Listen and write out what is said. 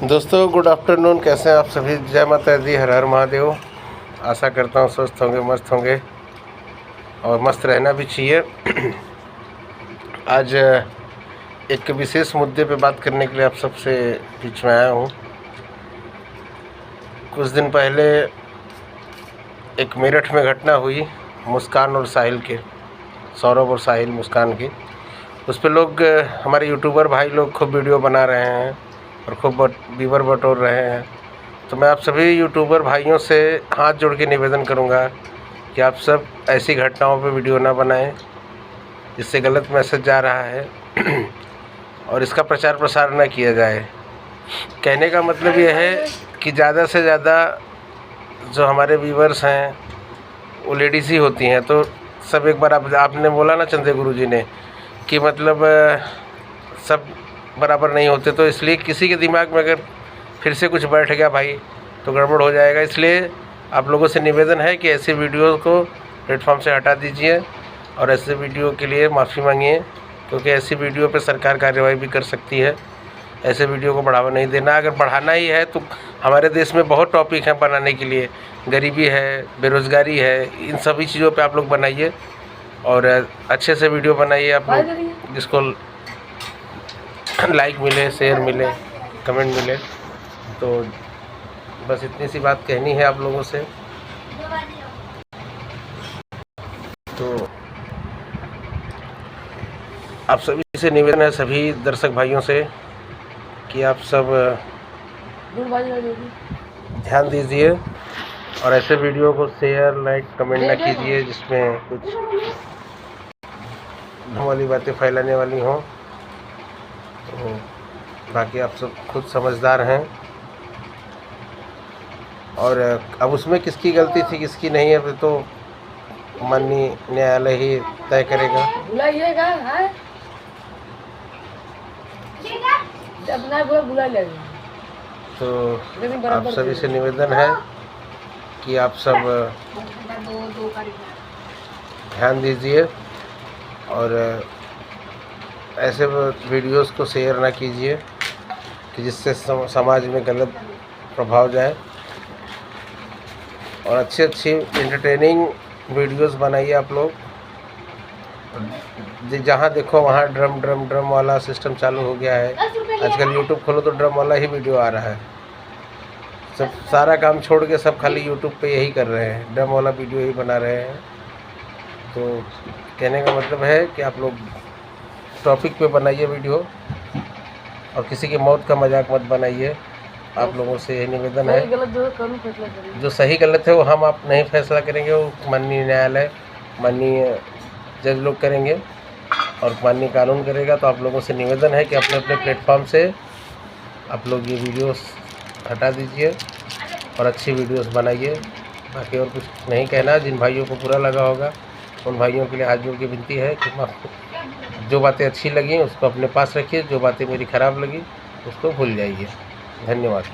दोस्तों good afternoon, कैसे हैं आप सभी। जय माता दी, हर हर महादेव। आशा करता हूँ स्वस्थ होंगे, मस्त होंगे और मस्त रहना भी चाहिए। आज एक विशेष मुद्दे पे बात करने के लिए आप सबसे बीच में आया हूँ। कुछ दिन पहले एक मेरठ में घटना हुई, मुस्कान और साहिल के, सौरभ और साहिल मुस्कान की। उस पर लोग, हमारे यूट्यूबर भाई लोग खूब वीडियो बना रहे हैं और खूब व्यूवर बटोर रहे हैं। तो मैं आप सभी यूट्यूबर भाइयों से हाथ जोड़ के निवेदन करूंगा कि आप सब ऐसी घटनाओं पे वीडियो ना बनाएं जिससे गलत मैसेज जा रहा है और इसका प्रचार प्रसार ना किया जाए। कहने का मतलब यह है कि ज़्यादा से ज़्यादा जो हमारे व्यूवर्स हैं वो लेडीज़ ही होती हैं। तो सब एक बार आपने बोला ना चंदे गुरु जी ने कि मतलब सब बराबर नहीं होते, तो इसलिए किसी के दिमाग में अगर फिर से कुछ बैठ गया भाई तो गड़बड़ हो जाएगा। इसलिए आप लोगों से निवेदन है कि ऐसे वीडियो को प्लेटफॉर्म से हटा दीजिए और ऐसे वीडियो के लिए माफ़ी मांगिए, क्योंकि ऐसी वीडियो पे सरकार कार्रवाई भी कर सकती है। ऐसे वीडियो को बढ़ावा नहीं देना। अगर बढ़ाना ही है तो हमारे देश में बहुत टॉपिक हैं बनाने के लिए, गरीबी है, बेरोज़गारी है, इन सभी चीज़ों पे आप लोग बनाइए और अच्छे से वीडियो बनाइए आप लोग, जिसको लाइक मिले, शेयर मिले, कमेंट मिले। तो बस इतनी सी बात कहनी है आप लोगों से। तो आप सभी से निवेदन है, सभी दर्शक भाइयों से, कि आप सब ध्यान दीजिए और ऐसे वीडियो को शेयर, लाइक, कमेंट ना कीजिए जिसमें कुछ वाली बातें फैलाने वाली हों। तो बाकी आप सब खुद समझदार हैं और अब उसमें किसकी गलती थी किसकी नहीं है तो माननीय न्यायालय ही तय करेगा। तो आप सभी से निवेदन है कि आप सब ध्यान दीजिए और ऐसे वीडियोस को शेयर ना कीजिए कि जिससे समाज में गलत प्रभाव जाए, और अच्छी एंटरटेनिंग वीडियोस बनाइए आप लोग। जहाँ देखो वहाँ ड्रम ड्रम ड्रम वाला सिस्टम चालू हो गया है। आजकल यूट्यूब खोलो तो ड्रम वाला ही वीडियो आ रहा है। सब सारा काम छोड़ के सब खाली यूट्यूब पे यही कर रहे हैं, ड्रम वाला वीडियो ही बना रहे हैं। तो कहने का मतलब है कि आप लोग टॉपिक पे बनाइए वीडियो और किसी की मौत का मजाक मत बनाइए। आप लोगों से यही निवेदन है। जो सही गलत है वो आप नहीं फैसला करेंगे, वो माननीय न्यायालय, माननीय जज लोग करेंगे और माननीय कानून करेगा। तो आप लोगों से निवेदन है कि अपने अपने प्लेटफॉर्म से आप लोग ये वीडियोस हटा दीजिए और अच्छी वीडियोस बनाइए। बाकी और कुछ नहीं कहना। जिन भाइयों को बुरा लगा होगा उन भाइयों के लिए हाथ जोड़ के विनती है कि जो बातें अच्छी लगी उसको अपने पास रखिए, जो बातें मेरी ख़राब लगी उसको भूल जाइए। धन्यवाद।